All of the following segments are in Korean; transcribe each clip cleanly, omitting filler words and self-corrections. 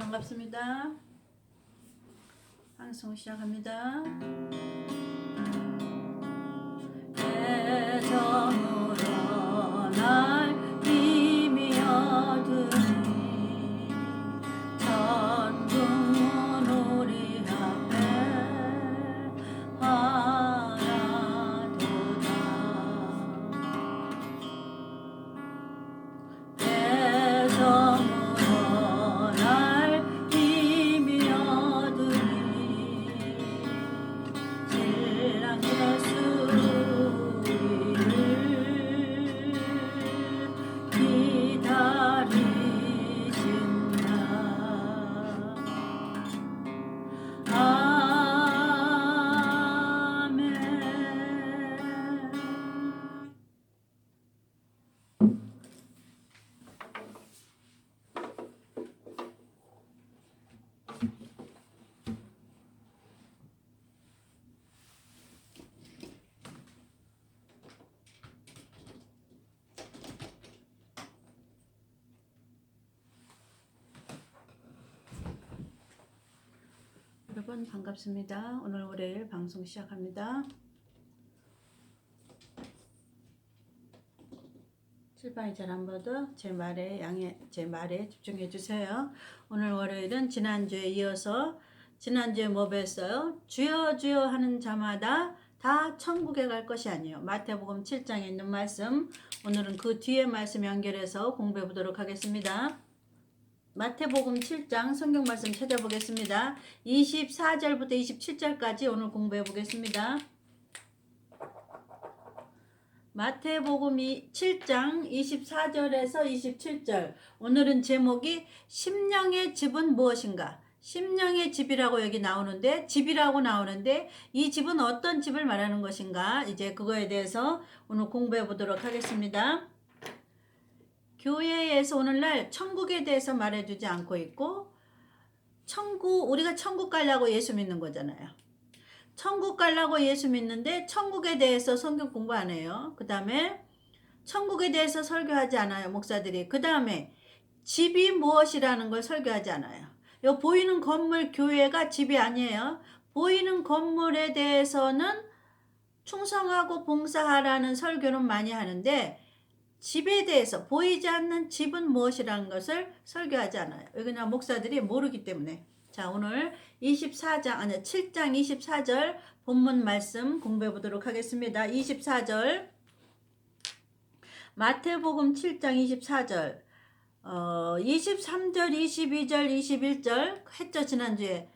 반갑습니다. 방송 시작합니다. 애정으로 날 이미 얻으니 천국문 우리 앞에 하나도다. 애정으로 날 이미 얻으니 신랑 예수를 기다리신다. 아멘. 여러분 반갑습니다. 오늘 월요일 방송 시작합니다. 출판이 잘 안 보도 제 말에 집중해 주세요. 오늘 월요일은 지난주에 이어서 지난주에 뭐 뵀어요? 주여 주여 하는 자마다 다 천국에 갈 것이 아니에요. 마태복음 7장에 있는 말씀, 오늘은 그 뒤에 말씀 연결해서 공부해 보도록 하겠습니다. 마태복음 7장 성경 말씀 찾아보겠습니다. 24절부터 27절까지 오늘 공부해 보겠습니다. 마태복음 7장 24절에서 27절. 오늘은 제목이 심령의 집은 무엇인가? 심령의 집이라고 여기 나오는데, 집이라고 나오는데 이 집은 어떤 집을 말하는 것인가? 이제 그거에 대해서 오늘 공부해 보도록 하겠습니다. 교회에서 오늘날 천국에 대해서 말해주지 않고 있고, 우리가 천국 가려고 예수 믿는 거잖아요. 천국 가려고 예수 믿는데 천국에 대해서 성경 공부 안 해요. 그 다음에 천국에 대해서 설교하지 않아요, 목사들이. 그 다음에 집이 무엇이라는 걸 설교하지 않아요. 요 보이는 건물 교회가 집이 아니에요. 보이는 건물에 대해서는 충성하고 봉사하라는 설교는 많이 하는데, 집에 대해서 보이지 않는 집은 무엇이라는 것을 설교하지 않아요. 왜냐하면 목사들이 모르기 때문에. 자, 오늘 7장 24절 본문 말씀 공부해 보도록 하겠습니다. 24절 마태복음 7장 24절 23절 22절 21절 했죠. 지난주에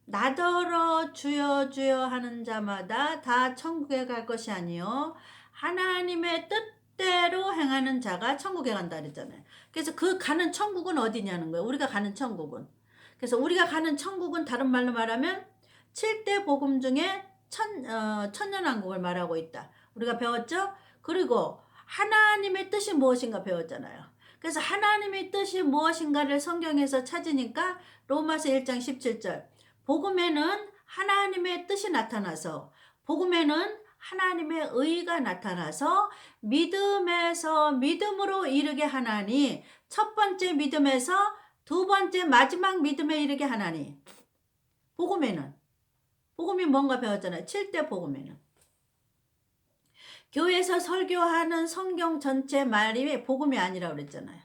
나더러 주여 주여 하는 자마다 다 천국에 갈 것이 아니요 하나님의 뜻대로 행하는 자가 천국에 간다 그랬잖아요. 그래서 그 가는 천국은 어디냐는 거예요. 우리가 가는 천국은. 그래서 우리가 가는 천국은 다른 말로 말하면 7대 복음 중에 천년왕국을 말하고 있다. 우리가 배웠죠? 그리고 하나님의 뜻이 무엇인가 배웠잖아요. 그래서 하나님의 뜻이 무엇인가를 성경에서 찾으니까 로마서 1장 17절 복음에는 하나님의 뜻이 나타나서, 복음에는 하나님의 의가 나타나서 믿음에서 믿음으로 이르게 하나니, 첫 번째 믿음에서 두 번째 마지막 믿음에 이르게 하나니. 복음에는, 복음이 뭔가 배웠잖아요. 7대 복음에는. 교회에서 설교하는 성경 전체 말이 복음이 아니라고 그랬잖아요.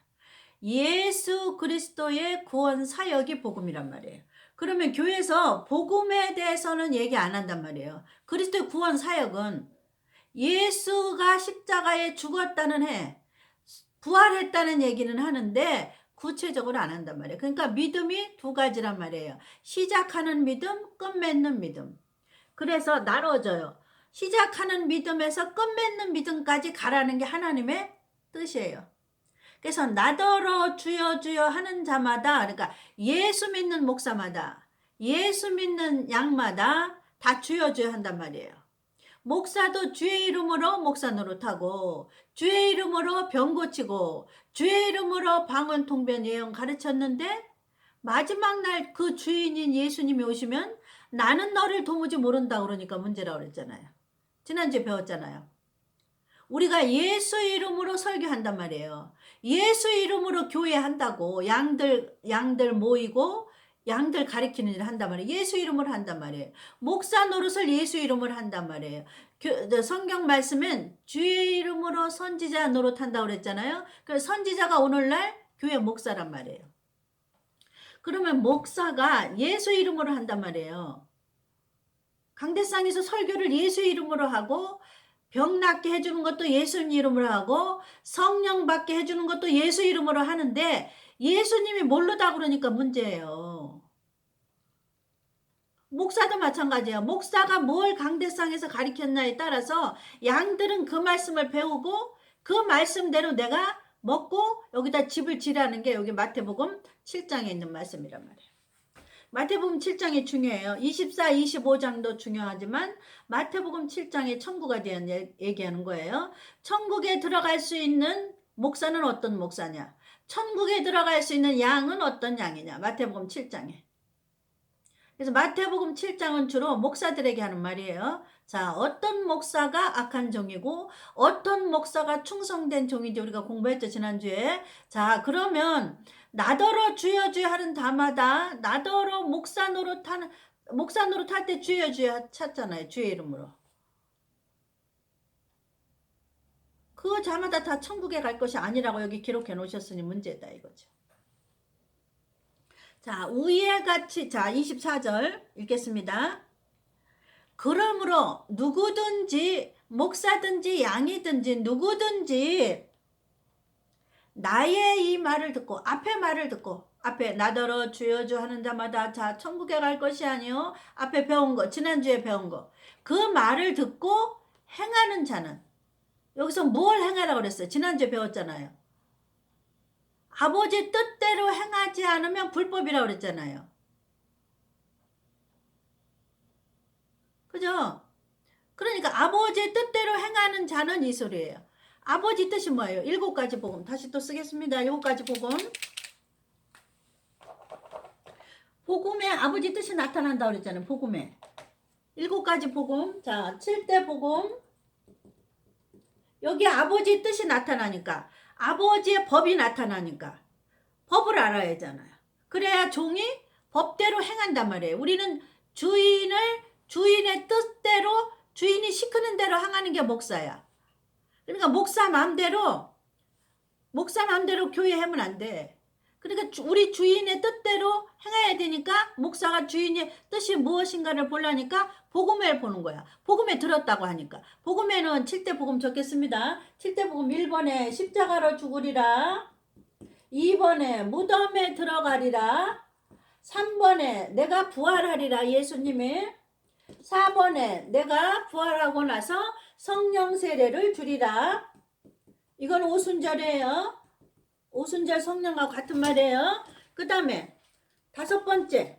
예수 그리스도의 구원 사역이 복음이란 말이에요. 그러면 교회에서 복음에 대해서는 얘기 안 한단 말이에요. 그리스도의 구원 사역은 예수가 십자가에 죽었다는 해, 부활했다는 얘기는 하는데 구체적으로 안 한단 말이에요. 그러니까 믿음이 두 가지란 말이에요. 시작하는 믿음, 끝맺는 믿음. 그래서 나눠져요. 시작하는 믿음에서 끝맺는 믿음까지 가라는 게 하나님의 뜻이에요. 그래서 나더러 주여 주여 하는 자마다, 그러니까 예수 믿는 목사마다, 예수 믿는 양마다 다 주여 주여 한단 말이에요. 목사도 주의 이름으로 목사 노릇하고, 주의 이름으로 병 고치고, 주의 이름으로 방언 통변 예언 가르쳤는데, 마지막 날 그 주인인 예수님이 오시면 나는 너를 도무지 모른다 그러니까 문제라고 그랬잖아요. 지난주에 배웠잖아요. 우리가 예수 이름으로 설교한단 말이에요. 예수 이름으로 교회 한다고. 양들 모이고 양들 가리키는 일을 한단 말이에요. 예수 이름으로 한단 말이에요. 목사 노릇을 예수 이름으로 한단 말이에요. 성경 말씀은 주의 이름으로 선지자 노릇한다고 그랬잖아요. 그래서 선지자가 오늘날 교회 목사란 말이에요. 그러면 목사가 예수 이름으로 한단 말이에요. 강대상에서 설교를 예수 이름으로 하고, 병 낫게 해주는 것도 예수님 이름으로 하고, 성령 받게 해주는 것도 예수 이름으로 하는데 예수님이 모르다 그러니까 문제예요. 목사도 마찬가지예요. 목사가 뭘 강대상에서 가르쳤냐에 따라서 양들은 그 말씀을 배우고 그 말씀대로 내가 먹고 여기다 집을 지라는 게 여기 마태복음 7장에 있는 말씀이란 말이에요. 마태복음 7장이 중요해요. 24, 25장도 중요하지만 마태복음 7장에 천국에 대한 얘기하는 거예요. 천국에 들어갈 수 있는 목사는 어떤 목사냐? 천국에 들어갈 수 있는 양은 어떤 양이냐? 마태복음 7장에. 그래서 마태복음 7장은 주로 목사들에게 하는 말이에요. 자, 어떤 목사가 악한 종이고 어떤 목사가 충성된 종인지 우리가 공부했죠, 지난주에. 자, 그러면 나더러 주여 주여 하는 다마다 나더러 목사 노릇할 때 주여 주여 찾잖아요, 주의 이름으로. 그 자마다 다 천국에 갈 것이 아니라고 여기 기록해 놓으셨으니 문제다 이거죠. 자, 위에 같이, 자, 24절 읽겠습니다. 그러므로 누구든지, 목사든지 양이든지 누구든지 나의 이 말을 듣고, 앞에 말을 듣고, 앞에 나더러 주여 주 하는 자마다 자 천국에 갈 것이 아니요, 앞에 배운 거, 지난주에 배운 거, 그 말을 듣고 행하는 자는, 여기서 뭘 행하라고 그랬어요? 지난주에 배웠잖아요. 아버지 뜻대로 행하지 않으면 불법이라고 그랬잖아요. 그죠? 그러니까 아버지의 뜻대로 행하는 자는 이 소리예요. 아버지 뜻이 뭐예요? 7가지 복음. 다시 또 쓰겠습니다. 7가지 복음. 복음에 아버지 뜻이 나타난다고 그랬잖아요. 복음에. 7가지 복음. 자, 7대 복음. 여기 아버지 뜻이 나타나니까, 아버지의 법이 나타나니까 법을 알아야 하잖아요. 그래야 종이 법대로 행한단 말이에요. 우리는 주인의 뜻대로, 주인이 시키는 대로 행하는 게 목사야. 그러니까 목사 마음대로 교회 하면 안 돼. 그러니까 우리 주인의 뜻대로 행해야 되니까 목사가 주인의 뜻이 무엇인가를 보려니까 복음을 보는 거야. 복음에 들었다고 하니까. 복음에는 7대 복음 적겠습니다. 7대 복음 1번에 십자가로 죽으리라. 2번에 무덤에 들어가리라. 3번에 내가 부활하리라, 예수님이. 4번에 내가 부활하고 나서 성령 세례를 주리라. 이건 오순절이에요. 오순절 성령과 같은 말이에요. 그 다음에 5번째,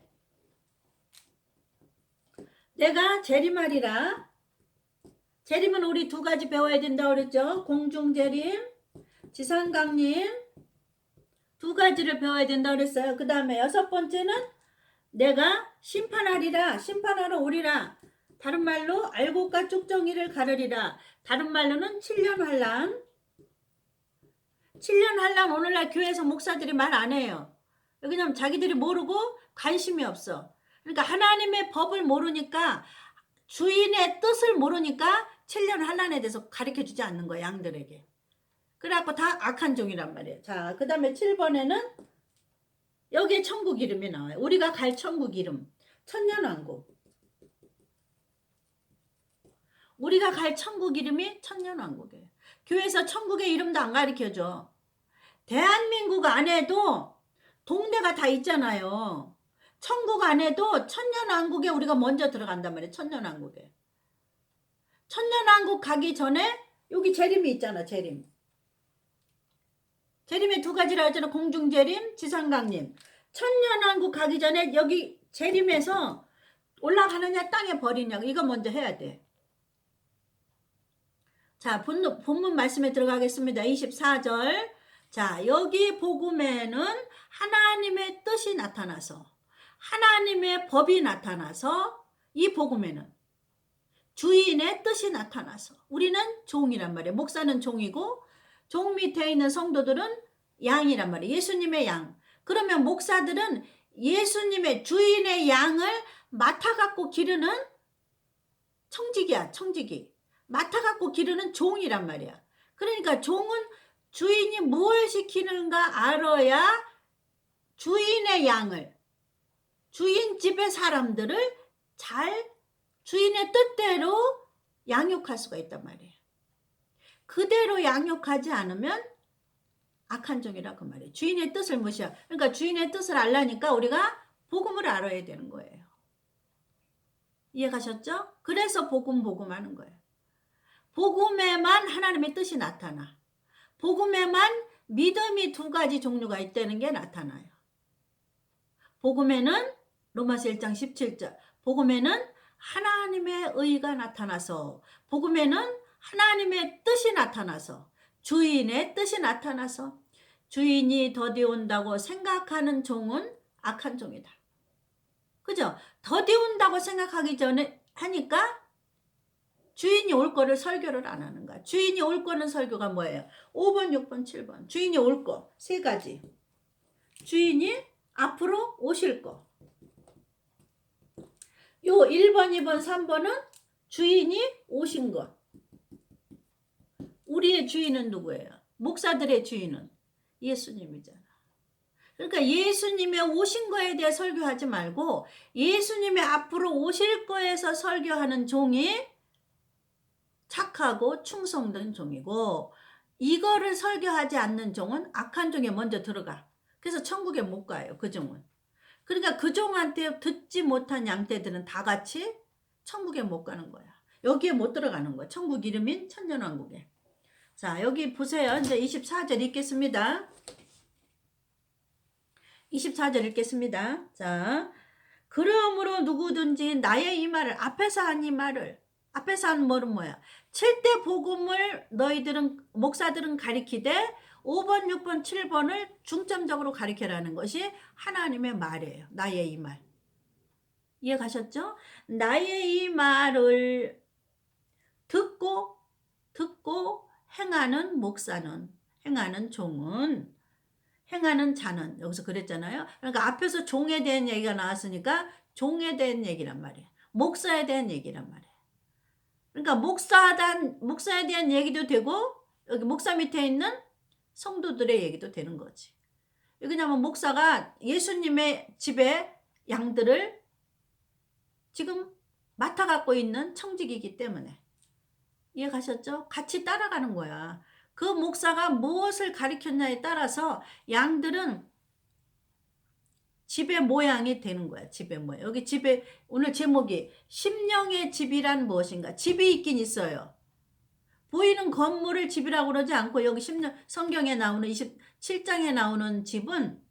내가 재림하리라. 재림은 우리 2가지 배워야 된다고 그랬죠. 공중재림, 지상강림 2가지를 배워야 된다고 그랬어요. 그 다음에 6번째는 내가 심판하리라. 심판하러 오리라. 다른 말로 알곡과 쭉정이를 가르리라. 다른 말로는 7년 환란. 7년 환란 오늘날 교회에서 목사들이 말 안 해요. 왜냐면 자기들이 모르고 관심이 없어. 그러니까 하나님의 법을 모르니까, 주인의 뜻을 모르니까 7년 환란에 대해서 가르쳐주지 않는 거야, 양들에게. 그래갖고 다 악한 종이란 말이에요. 자, 그 다음에 7번에는 여기에 천국 이름이 나와요. 우리가 갈 천국 이름. 천년왕국. 우리가 갈 천국 이름이 천년왕국이에요. 교회에서 천국의 이름도 안 가르쳐줘. 대한민국 안에도 동네가 다 있잖아요. 천국 안에도 천년왕국에 우리가 먼저 들어간단 말이에요. 천년왕국에. 천년왕국 가기 전에 여기 재림이 있잖아. 재림에 2가지라고 했잖아. 공중재림, 지상강림. 천년왕국 가기 전에 여기 재림에서 올라가느냐 땅에 버리냐, 이거 먼저 해야 돼. 자, 본문 말씀에 들어가겠습니다. 24절. 자, 여기 복음에는 하나님의 뜻이 나타나서, 하나님의 법이 나타나서, 이 복음에는 주인의 뜻이 나타나서, 우리는 종이란 말이에요. 목사는 종이고 종 밑에 있는 성도들은 양이란 말이에요. 예수님의 양. 그러면 목사들은 예수님의 주인의 양을 맡아갖고 기르는 청지기야, 청지기. 맡아갖고 기르는 종이란 말이야. 그러니까 종은 주인이 뭘 시키는가 알아야 주인의 양을, 주인 집의 사람들을 잘 주인의 뜻대로 양육할 수가 있단 말이에요. 그대로 양육하지 않으면 악한 종이라 그 말이에요. 주인의 뜻을 무시하. 그러니까 주인의 뜻을 알라니까 우리가 복음을 알아야 되는 거예요. 이해가셨죠? 그래서 복음 하는 거예요. 복음에만 하나님의 뜻이 나타나. 복음에만 믿음이 두 가지 종류가 있다는 게 나타나요. 복음에는 로마서 1장 17절. 복음에는 하나님의 의가 나타나서, 복음에는 하나님의 뜻이 나타나서, 주인의 뜻이 나타나서 주인이 더디온다고 생각하는 종은 악한 종이다. 그죠? 더디온다고 생각하기 전에 하니까 주인이 올 거를 설교를 안 하는 거야. 주인이 올 거는 설교가 뭐예요? 5번, 6번, 7번. 주인이 올 거. 세 가지. 주인이 앞으로 오실 거. 요 1번, 2번, 3번은 주인이 오신 것. 우리의 주인은 누구예요? 목사들의 주인은 예수님이잖아. 그러니까 예수님의 오신 거에 대해 설교하지 말고 예수님의 앞으로 오실 거에서 설교하는 종이 착하고 충성된 종이고, 이거를 설교하지 않는 종은 악한 종에 먼저 들어가. 그래서 천국에 못 가요, 그 종은. 그러니까 그 종한테 듣지 못한 양떼들은 다 같이 천국에 못 가는 거야. 여기에 못 들어가는 거야. 천국 이름인 천년왕국에. 자, 여기 보세요. 이제 24절 읽겠습니다. 24절 읽겠습니다. 자, 그러므로 누구든지 나의 이 말을, 앞에서 한 이 말을, 앞에서 한 말은 뭐야? 7대 복음을 너희들은, 목사들은 가리키되 5번, 6번, 7번을 중점적으로 가리켜라는 것이 하나님의 말이에요. 나의 이 말. 이해 가셨죠? 나의 이 말을 듣고 행하는 목사는, 행하는 종은, 행하는 자는, 여기서 그랬잖아요. 그러니까 앞에서 종에 대한 얘기가 나왔으니까 종에 대한 얘기란 말이에요. 목사에 대한 얘기란 말이에요. 그러니까 목사에 대한 얘기도 되고, 여기 목사 밑에 있는 성도들의 얘기도 되는 거지. 왜냐하면 목사가 예수님의 집에 양들을 지금 맡아갖고 있는 청직이기 때문에. 이해 가셨죠? 같이 따라가는 거야. 그 목사가 무엇을 가르쳤냐에 따라서 양들은 집의 모양이 되는 거야. 집의 모양. 여기 집에, 오늘 제목이 심령의 집이란 무엇인가? 집이 있긴 있어요. 보이는 건물을 집이라고 그러지 않고 여기 성경에 나오는 27장에 나오는 집은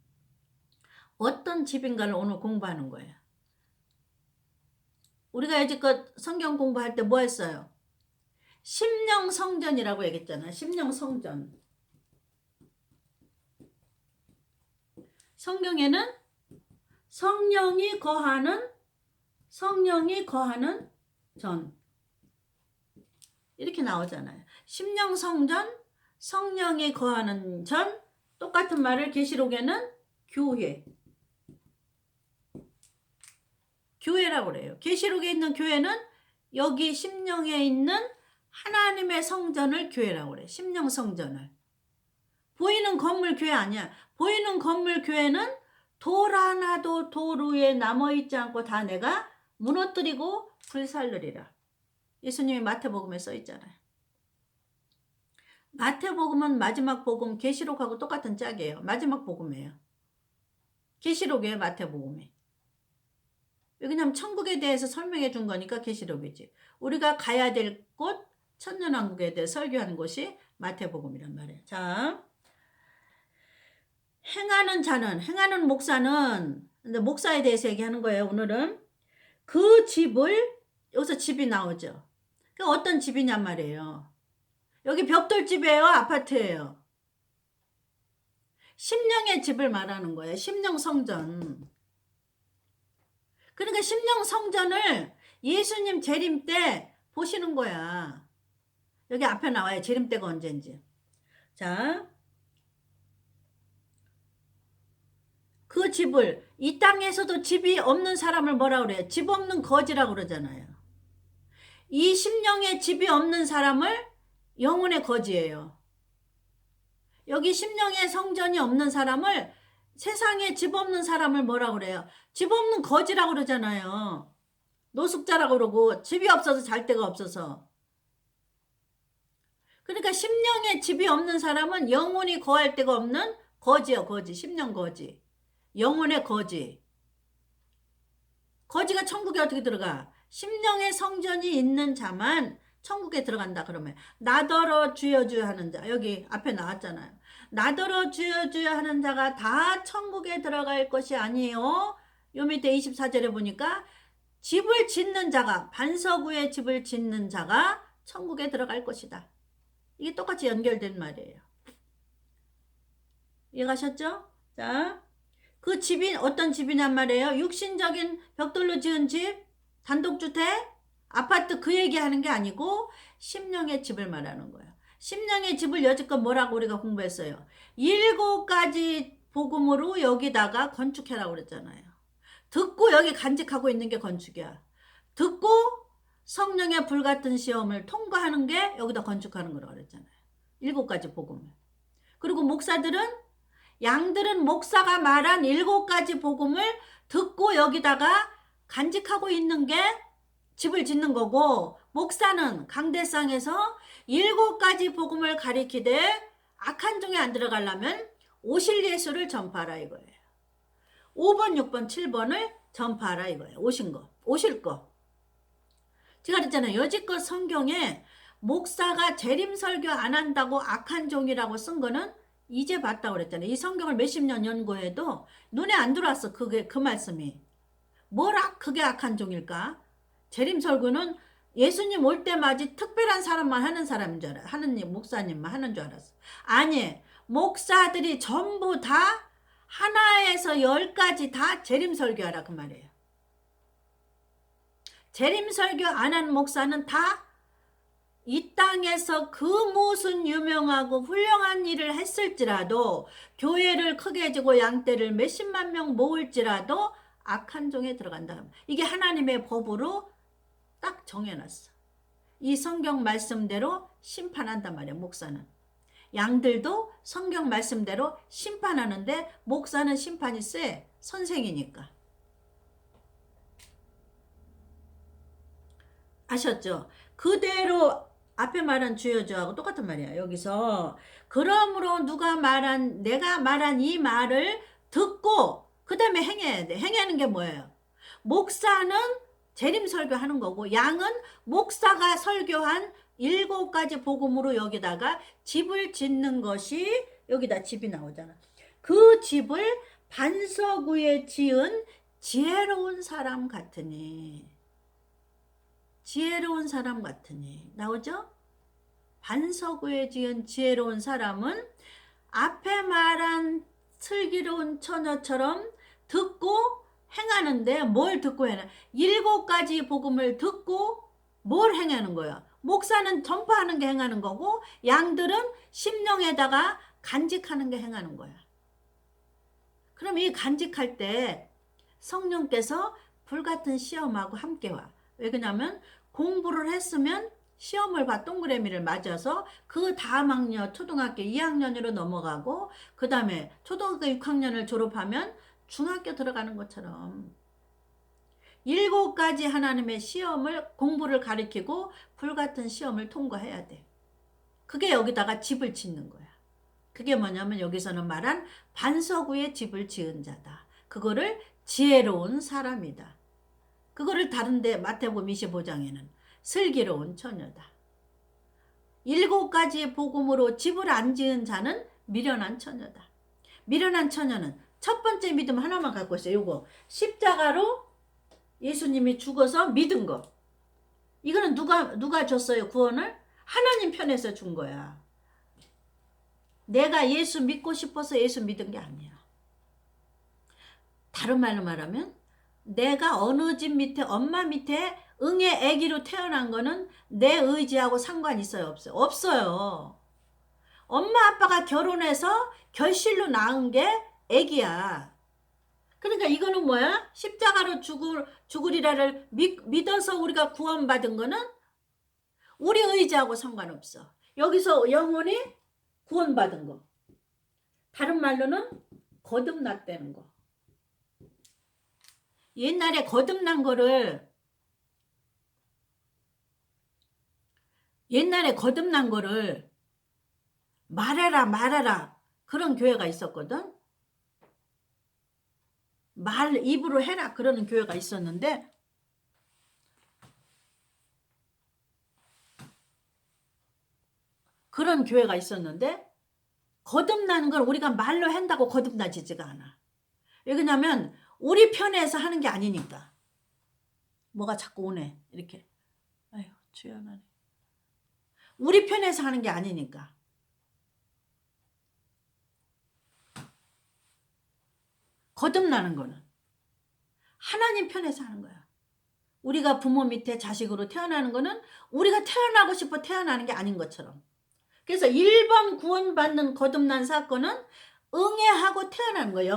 어떤 집인가를 오늘 공부하는 거예요. 우리가 여지껏 성경 공부할 때 뭐 했어요? 심령 성전이라고 얘기했잖아요. 심령 성전. 성경에는 성령이 거하는 전, 이렇게 나오잖아요. 심령 성전, 성령이 거하는 전, 똑같은 말을 계시록에는 교회라고 그래요. 계시록에 있는 교회는 여기 심령에 있는 하나님의 성전을 교회라고 그래. 심령 성전을. 보이는 건물 교회 아니야. 보이는 건물 교회는 돌 하나도 돌 위에 남아있지 않고 다 내가 무너뜨리고 불살르리라. 예수님이 마태복음에 써있잖아요. 마태복음은 마지막 복음, 계시록하고 똑같은 짝이에요. 마지막 복음이에요. 계시록이에요, 마태복음이. 왜냐하면 천국에 대해서 설명해 준 거니까 계시록이지. 우리가 가야 될 곳, 천년왕국에 대해 설교하는 곳이 마태복음이란 말이에요. 자, 행하는 목사는, 근데 목사에 대해서 얘기하는 거예요, 오늘은. 그 집을, 여기서 집이 나오죠. 그 어떤 집이냔 말이에요. 여기 벽돌집이에요, 아파트예요? 심령의 집을 말하는 거예요. 심령 성전. 그러니까 심령 성전을 예수님 재림 때 보시는 거야. 여기 앞에 나와요. 재림 때가 언제인지. 자, 그 집을, 이 땅에서도 집이 없는 사람을 뭐라 그래요? 집 없는 거지라고 그러잖아요. 이 심령에 집이 없는 사람을 영혼의 거지예요. 여기 심령의 성전이 없는 사람을, 세상에 집 없는 사람을 뭐라 그래요? 집 없는 거지라고 그러잖아요. 노숙자라고 그러고, 집이 없어서 잘 데가 없어서. 그러니까 심령에 집이 없는 사람은 영혼이 거할 데가 없는 거지요. 거지. 심령 거지. 영혼의 거지. 거지가 천국에 어떻게 들어가? 심령의 성전이 있는 자만 천국에 들어간다 그러면, 나더러 주여 주여 하는 자, 여기 앞에 나왔잖아요. 나더러 주여 주여 하는 자가 다 천국에 들어갈 것이 아니에요. 요 밑에 24절에 보니까 집을 짓는 자가, 반석 위에 집을 짓는 자가 천국에 들어갈 것이다. 이게 똑같이 연결된 말이에요. 이해가셨죠? 자, 그 집이 어떤 집이냔 말이에요. 육신적인 벽돌로 지은 집, 단독주택, 아파트 그 얘기하는 게 아니고 심령의 집을 말하는 거예요. 심령의 집을 여지껏 뭐라고 우리가 공부했어요? 7가지 복음으로 여기다가 건축해라고 그랬잖아요. 듣고 여기 간직하고 있는 게 건축이야. 듣고 성령의 불같은 시험을 통과하는 게 여기다 건축하는 거라고 그랬잖아요. 7가지 복음을. 그리고 목사들은, 양들은 목사가 말한 7가지 복음을 듣고 여기다가 간직하고 있는 게 집을 짓는 거고, 목사는 강대상에서 7가지 복음을 가리키되 악한 종에 안 들어가려면 오실 예수를 전파하라 이거예요. 5번, 6번, 7번을 전파하라 이거예요. 오실 거. 제가 그랬잖아요. 여지껏 성경에 목사가 재림 설교 안 한다고 악한 종이라고 쓴 거는 이제 봤다고 그랬잖아요. 이 성경을 몇십 년 연구해도 눈에 안 들어왔어. 그 말씀이. 뭐라 그게 악한 종일까? 재림 설교는 예수님 올 때마지 특별한 사람만 하는 사람인 줄 알아. 하느님, 목사님만 하는 줄 알았어. 아니, 목사들이 전부 다 하나에서 10가지 다 재림 설교하라 그 말이에요. 재림 설교 안 한 목사는 다 이 땅에서 그 무슨 유명하고 훌륭한 일을 했을지라도, 교회를 크게 지고 양떼를 몇십만 명 모을지라도 악한 종에 들어간다. 이게 하나님의 법으로 딱 정해놨어. 이 성경 말씀대로 심판한단 말이야. 목사는. 양들도 성경 말씀대로 심판하는데 목사는 심판이 세. 선생이니까. 아셨죠? 그대로 앞에 말한 주여 주하고 똑같은 말이야. 여기서 그러므로 내가 말한 이 말을 듣고 그 다음에 행해야 돼. 행하는 게 뭐예요? 목사는 재림 설교하는 거고, 양은 목사가 설교한 7가지 복음으로 여기다가 집을 짓는 것이, 여기다 집이 나오잖아. 그 집을 반석 위에 지은 지혜로운 사람 같으니. 지혜로운 사람 같으니. 나오죠? 반석 위에 지은 지혜로운 사람은 앞에 말한 슬기로운 처녀처럼 듣고 행하는데, 뭘 듣고 해나? 7가지 복음을 듣고 뭘 행하는 거야? 목사는 전파하는 게 행하는 거고, 양들은 심령에다가 간직하는 게 행하는 거야. 그럼 이 간직할 때 성령께서 불같은 시험하고 함께 와. 왜 그러냐면 공부를 했으면 시험을 봐, 동그라미를 맞아서 그 다음 학년 초등학교 2학년으로 넘어가고, 그 다음에 초등학교 6학년을 졸업하면 중학교 들어가는 것처럼 7가지 하나님의 시험을, 공부를 가리키고 불같은 시험을 통과해야 돼. 그게 여기다가 집을 짓는 거야. 그게 뭐냐면 여기서는 말한 반석 위에 집을 지은 자다. 그거를 지혜로운 사람이다. 그거를 다른데 마태복음 25장에는 슬기로운 처녀다. 7가지 복음으로 집을 안 지은 자는 미련한 처녀다. 미련한 처녀는 첫 번째 믿음 하나만 갖고 있어요. 요거 십자가로 예수님이 죽어서 믿은 거. 이거는 누가 줬어요? 구원을? 하나님 편에서 준 거야. 내가 예수 믿고 싶어서 예수 믿은 게 아니야. 다른 말로 말하면 내가 어느 집 밑에, 엄마 밑에 응의 아기로 태어난 거는 내 의지하고 상관 있어요? 없어요? 없어요. 엄마 아빠가 결혼해서 결실로 낳은 게 아기야. 그러니까 이거는 뭐야? 십자가로 죽으리라를 믿어서 우리가 구원받은 거는 우리 의지하고 상관없어. 여기서 영혼이 구원받은 거. 다른 말로는 거듭났다는 거. 옛날에 거듭난 거를 말해라 그런 교회가 있었거든. 입으로 해라 그러는 교회가 있었는데 거듭나는 걸 우리가 말로 한다고 거듭나지지가 않아. 왜냐면 우리 편에서 하는 게 아니니까. 뭐가 자꾸 오네 이렇게. 아유 주연하네. 우리 편에서 하는 게 아니니까. 거듭나는 거는 하나님 편에서 하는 거야. 우리가 부모 밑에 자식으로 태어나는 거는 우리가 태어나고 싶어 태어나는 게 아닌 것처럼. 그래서 1번 구원받는 거듭난 사건은 응애하고 태어나는 거야.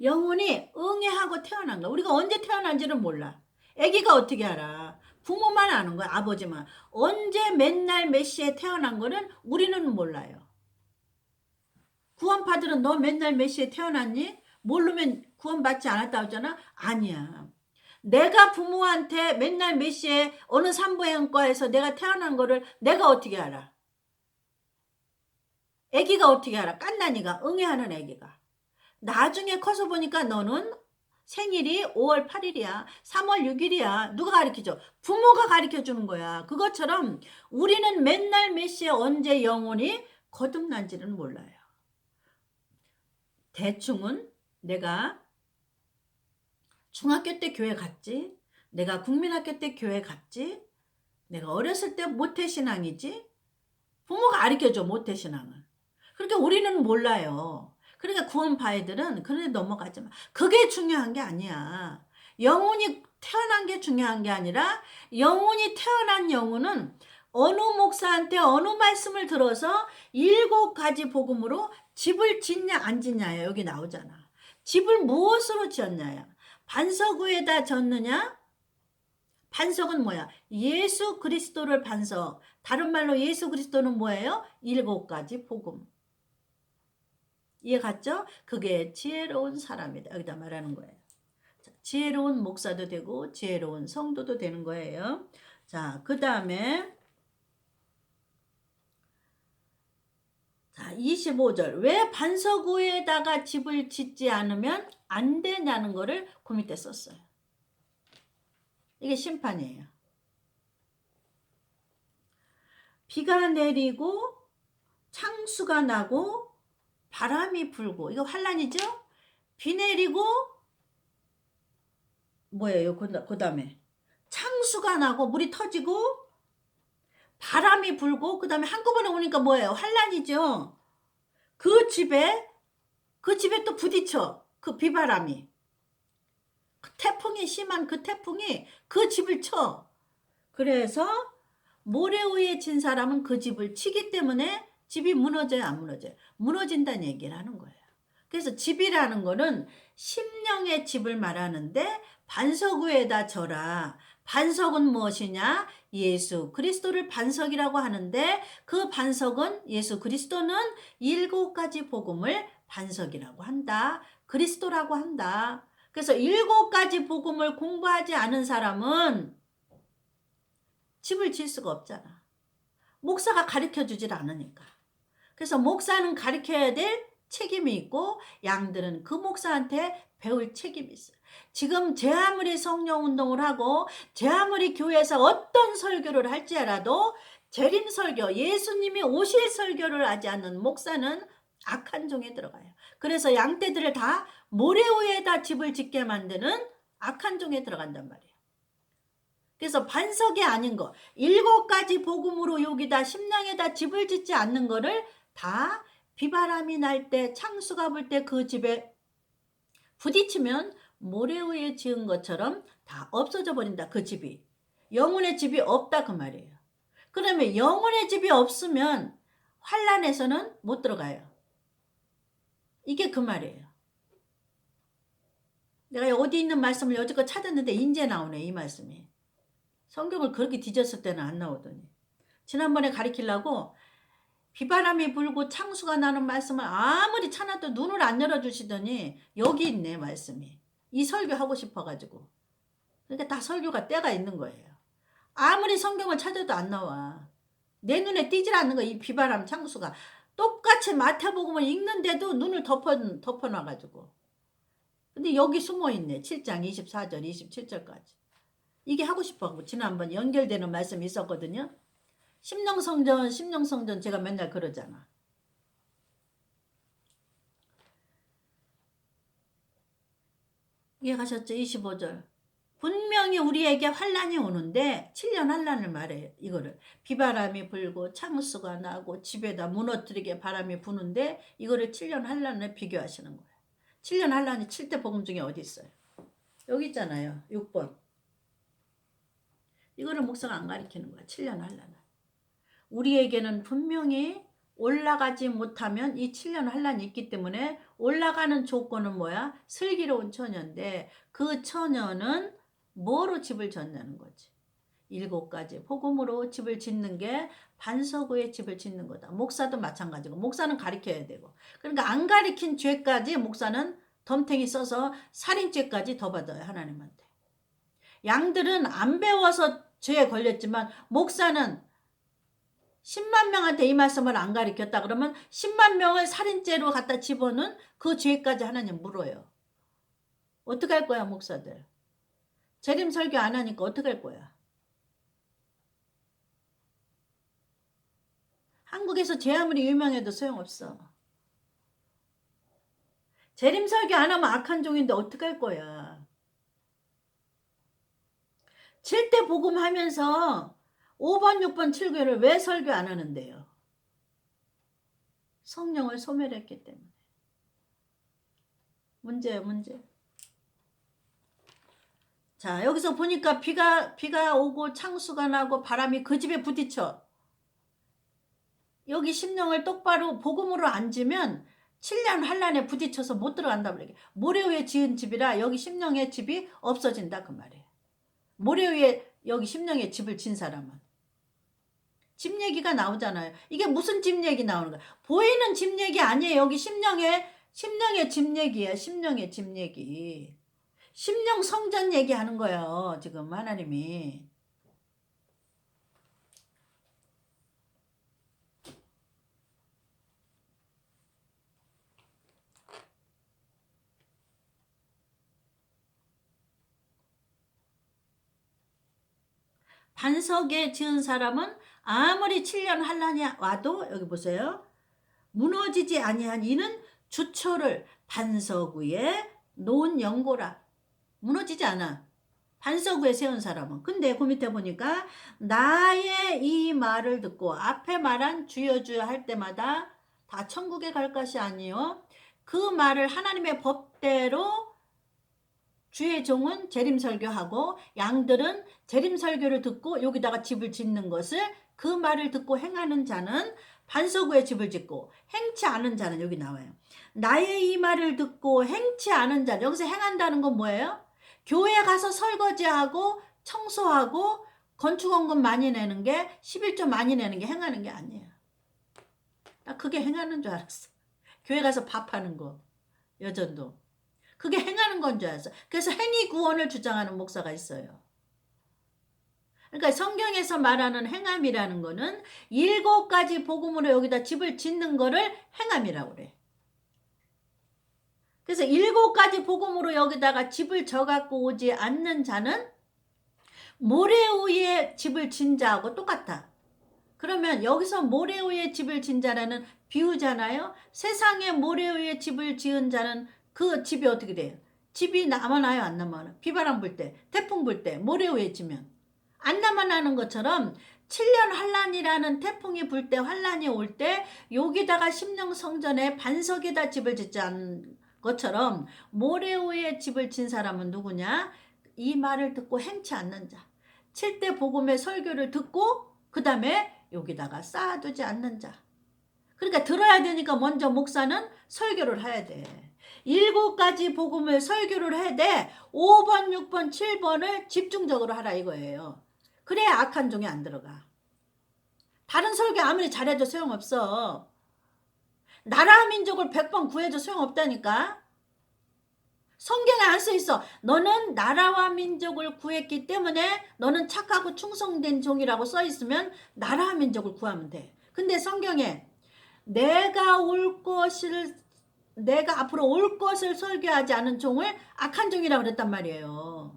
영혼이 응애하고 태어난 거야. 우리가 언제 태어난지는 몰라. 아기가 어떻게 알아. 부모만 아는 거야. 아버지만. 언제 맨날 몇 시에 태어난 거는 우리는 몰라요. 구원파들은 너 맨날 몇 시에 태어났니? 모르면 구원받지 않았다고 하잖아. 아니야. 내가 부모한테 맨날 몇 시에 어느 산부인과에서 내가 태어난 거를 내가 어떻게 알아? 아기가 어떻게 알아? 깐난이가, 응애하는 아기가. 나중에 커서 보니까 너는 생일이 5월 8일이야. 3월 6일이야. 누가 가르쳐줘? 부모가 가르쳐주는 거야. 그것처럼 우리는 맨날 몇 시에 언제 영혼이 거듭난지는 몰라요. 대충은 내가 중학교 때 교회 갔지. 내가 국민학교 때 교회 갔지. 내가 어렸을 때 모태신앙이지. 부모가 가르쳐줘 모태신앙은. 그러니까 우리는 몰라요. 그러니까 구원파애들은 그런데 넘어가지 마. 그게 중요한 게 아니야. 영혼이 태어난 게 중요한 게 아니라 영혼이 태어난 영혼은 어느 목사한테 어느 말씀을 들어서 7가지 복음으로 집을 짓냐 안 짓냐야 여기 나오잖아. 집을 무엇으로 지었냐야. 반석 위에다 졌느냐? 반석은 뭐야? 예수 그리스도를 반석. 다른 말로 예수 그리스도는 뭐예요? 7가지 복음. 이해 갔죠? 그게 지혜로운 사람이다. 여기다 말하는 거예요. 자, 지혜로운 목사도 되고 지혜로운 성도도 되는 거예요. 자, 그 다음에 자, 25절. 왜 반석 위에다가 집을 짓지 않으면 안 되냐는 거를 그 밑에 썼어요. 이게 심판이에요. 비가 내리고 창수가 나고 바람이 불고 이거 환란이죠? 비 내리고 뭐예요? 그 다음에 창수가 나고 물이 터지고 바람이 불고 그 다음에 한꺼번에 오니까 뭐예요? 환란이죠? 그 집에 또 부딪혀. 그 비바람이. 태풍이 심한 그 태풍이 그 집을 쳐. 그래서 모래 위에 진 사람은 그 집을 치기 때문에 집이 무너져요, 안 무너져요? 무너진다는 얘기를 하는 거예요. 그래서 집이라는 거는 심령의 집을 말하는데 반석 위에다 져라. 반석은 무엇이냐? 예수 그리스도를 반석이라고 하는데 그 반석은 예수 그리스도는 7가지 복음을 반석이라고 한다. 그리스도라고 한다. 그래서 7가지 복음을 공부하지 않은 사람은 집을 지을 수가 없잖아. 목사가 가르쳐주질 않으니까. 그래서 목사는 가르쳐야 될 책임이 있고 양들은 그 목사한테 배울 책임이 있어요. 지금 제 아무리 성령운동을 하고 제 아무리 교회에서 어떤 설교를 할지라도 재림 설교, 예수님이 오실 설교를 하지 않는 목사는 악한 종에 들어가요. 그래서 양떼들을 다 모래 위에다 집을 짓게 만드는 악한 종에 들어간단 말이에요. 그래서 반석이 아닌 거 7가지 복음으로 여기다 심령에다 집을 짓지 않는 거를 다 비바람이 날 때 창수가 불 때 그 집에 부딪히면 모래 위에 지은 것처럼 다 없어져 버린다. 그 집이. 영혼의 집이 없다 그 말이에요. 그러면 영혼의 집이 없으면 환란에서는 못 들어가요. 이게 그 말이에요. 내가 어디 있는 말씀을 여지껏 찾았는데 이제 나오네, 이 말씀이. 성경을 그렇게 뒤졌을 때는 안 나오더니. 지난번에 가르치려고 비바람이 불고 창수가 나는 말씀을 아무리 찾아도 눈을 안 열어주시더니 여기 있네, 말씀이. 이 설교하고 싶어가지고. 그러니까 다 설교가 때가 있는 거예요. 아무리 성경을 찾아도 안 나와. 내 눈에 띄질 않는 거야, 이 비바람 창수가. 똑같이 마태복음을 읽는데도 눈을 덮어놔가지고. 근데 여기 숨어있네. 7장 24절 27절까지. 이게 하고 싶어가지고 지난번 연결되는 말씀이 있었거든요. 심령성전 제가 맨날 그러잖아. 이해가셨죠? 25절. 분명히 우리에게 환란이 오는데 7년 환란을 말해요. 이거를 비바람이 불고 창수가 나고 집에다 무너뜨리게 바람이 부는데 이거를 7년 환란을 비교하시는 거예요. 7년 환란이 7대 복음 중에 어디 있어요? 여기 있잖아요. 6번. 이거를 목사가 안 가르치는 거야. 7년 환란을. 우리에게는 분명히 올라가지 못하면 이 7년 환란이 있기 때문에 올라가는 조건은 뭐야? 슬기로운 처녀인데 그 처녀는 뭐로 집을 짓냐는 거지. 7가지 복음으로 집을 짓는 게 반석 위에 집을 짓는 거다. 목사도 마찬가지고 목사는 가르쳐야 되고. 그러니까 안 가르친 죄까지 목사는 덤탱이 써서 살인죄까지 더 받아요. 하나님한테. 양들은 안 배워서 죄에 걸렸지만 목사는 10만 명한테 이 말씀을 안 가르쳤다 그러면 10만 명을 살인죄로 갖다 집어넣은 그 죄까지 하나님 물어요. 어떻게 할 거야, 목사들? 재림 설교 안 하니까 어떻게 할 거야? 한국에서 죄 아무리 유명해도 소용없어. 재림 설교 안 하면 악한 종인데 어떻게 할 거야? 7대 복음 하면서 5번, 6번, 7교를 왜 설교 안 하는데요? 성령을 소멸했기 때문에. 문제예요, 문제. 자, 여기서 보니까 비가 오고 창수가 나고 바람이 그 집에 부딪혀. 여기 심령을 똑바로 복음으로 앉으면 7년 환란에 부딪혀서 못 들어간다 그러게. 모래 위에 지은 집이라 여기 심령의 집이 없어진다 그 말이에요. 모래 위에 여기 심령의 집을 진 사람은. 집 얘기가 나오잖아요. 이게 무슨 집 얘기 나오는 거야? 보이는 집 얘기 아니에요. 여기 심령의 집 얘기야. 심령의 집 얘기. 심령 성전 얘기하는 거예요. 지금 하나님이. 반석에 지은 사람은 아무리 7년 환란이 와도 여기 보세요. 무너지지 아니한 이는 주초를 반석 위에 놓은 연고라. 무너지지 않아. 반석 위에 세운 사람은. 근데 그 밑에 보니까 나의 이 말을 듣고 앞에 말한 주여 주여 할 때마다 다 천국에 갈 것이 아니요. 그 말을 하나님의 법대로 주의 종은 재림설교하고 양들은 재림설교를 듣고 여기다가 집을 짓는 것을 그 말을 듣고 행하는 자는 반석 위에 집을 짓고 행치 않은 자는 여기 나와요. 나의 이 말을 듣고 행치 않은 자. 여기서 행한다는 건 뭐예요? 교회 가서 설거지하고 청소하고 건축원금 많이 내는 게 11조 많이 내는 게 행하는 게 아니에요. 나 그게 행하는 줄 알았어. 교회 가서 밥하는 거. 여전도. 그게 행하는 건 줄 알았어. 그래서 행위 구원을 주장하는 목사가 있어요. 그러니까 성경에서 말하는 행함이라는 거는 7가지 복음으로 여기다 집을 짓는 거를 행함이라고 그래. 그래서 7가지 복음으로 여기다가 집을 져갖고 오지 않는 자는 모래 위에 집을 진 자하고 똑같아. 그러면 여기서 모래 위에 집을 진 자라는 비유잖아요. 세상에 모래 위에 집을 지은 자는 그 집이 어떻게 돼요? 집이 남아나요, 안 남아나요? 비바람 불 때, 태풍 불 때, 모래 위에 지면 안 남아나는 것처럼 7년 환란이라는 태풍이 불 때, 환란이 올 때 여기다가 심령 성전에 반석에다 집을 짓지 않은 것처럼 모래 위에 집을 진 사람은 누구냐? 이 말을 듣고 행치 않는 자. 7대 복음의 설교를 듣고 그 다음에 여기다가 쌓아두지 않는 자. 그러니까 들어야 되니까 먼저 목사는 설교를 해야 돼. 7가지 복음을 설교를 해야 돼. 5번, 6번, 7번을 집중적으로 하라 이거예요. 그래야 악한 종이 안 들어가. 다른 설교 아무리 잘해도 소용없어. 나라 민족을 100번 구해도 소용없다니까. 성경에 안 써 있어. 너는 나라와 민족을 구했기 때문에 너는 착하고 충성된 종이라고 써 있으면 나라와 민족을 구하면 돼. 근데 성경에 내가 앞으로 올 것을 설교하지 않은 종을 악한 종이라고 그랬단 말이에요.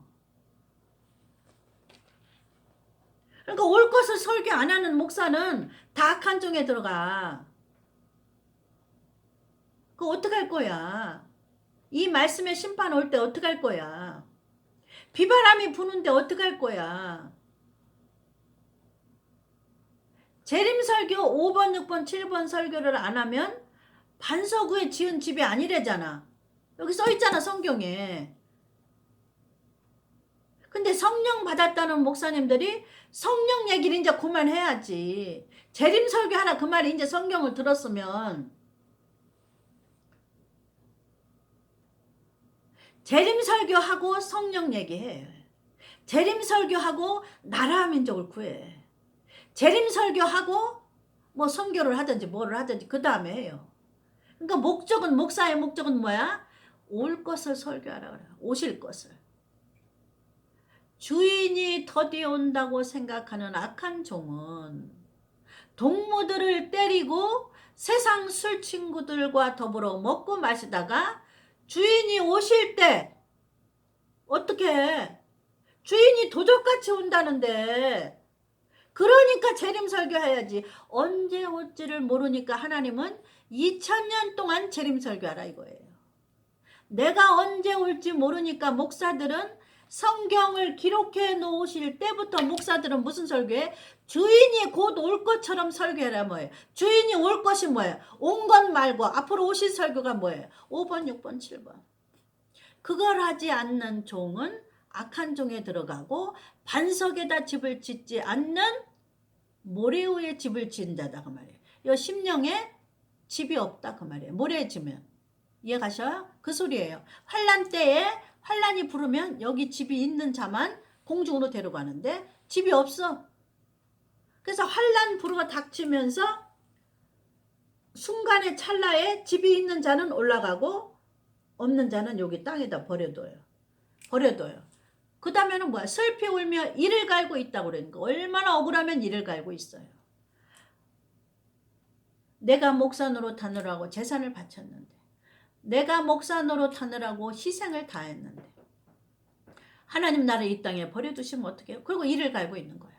그러니까 올 것을 설교 안 하는 목사는 다 악한 종에 들어가. 그거 어떡할 거야? 이 말씀의 심판 올 때 어떡할 거야? 비바람이 부는데 어떡할 거야? 재림설교 5번, 6번, 7번 설교를 안 하면 반석 위에 지은 집이 아니래잖아. 여기 써있잖아 성경에. 근데 성령 받았다는 목사님들이 성령 얘기를 이제 그만해야지. 재림설교 하나 그 말이 이제 성경을 들었으면 재림설교하고 성령 얘기해. 재림설교하고 나라 민족을 구해. 재림설교하고 뭐 선교를 하든지 뭐를 하든지 그 다음에 해요. 그러니까 목사의 목적은 뭐야? 올 것을 설교하라 그래. 오실 것을. 주인이 더디 온다고 생각하는 악한 종은 동무들을 때리고 세상 술 친구들과 더불어 먹고 마시다가 주인이 오실 때 어떻게 해? 주인이 도적같이 온다는데 그러니까 재림 설교해야지. 언제 올지를 모르니까 하나님은 2000년 동안 재림 설교하라 이거예요. 내가 언제 올지 모르니까 목사들은 성경을 기록해 놓으실 때부터 목사들은 무슨 설교해? 주인이 곧 올 것처럼 설교해라 뭐예요? 주인이 올 것이 뭐예요? 온 것 말고 앞으로 오실 설교가 뭐예요? 5번, 6번, 7번. 그걸 하지 않는 종은 악한 종에 들어가고 반석에다 집을 짓지 않는 모래 위에 집을 지은 자다 그 말이에요. 이 심령에 집이 없다 그 말이에요. 모래에 지면. 이해가셔요? 그 소리예요. 환란 때에 환란이 부르면 여기 집이 있는 자만 공중으로 데려가는데 집이 없어. 그래서 환란 부르가 닥치면서 순간의 찰나에 집이 있는 자는 올라가고 없는 자는 여기 땅에다 버려둬요. 그 다음에는 뭐야? 슬피 울며 이를 갈고 있다고 그러니까 얼마나 억울하면 이를 갈고 있어요. 내가 목사 노릇하느라고 재산을 바쳤는데 내가 목사 노릇하느라고 희생을 다했는데 하나님 나를 이 땅에 버려두시면 어떡해요? 그리고 이를 갈고 있는 거야.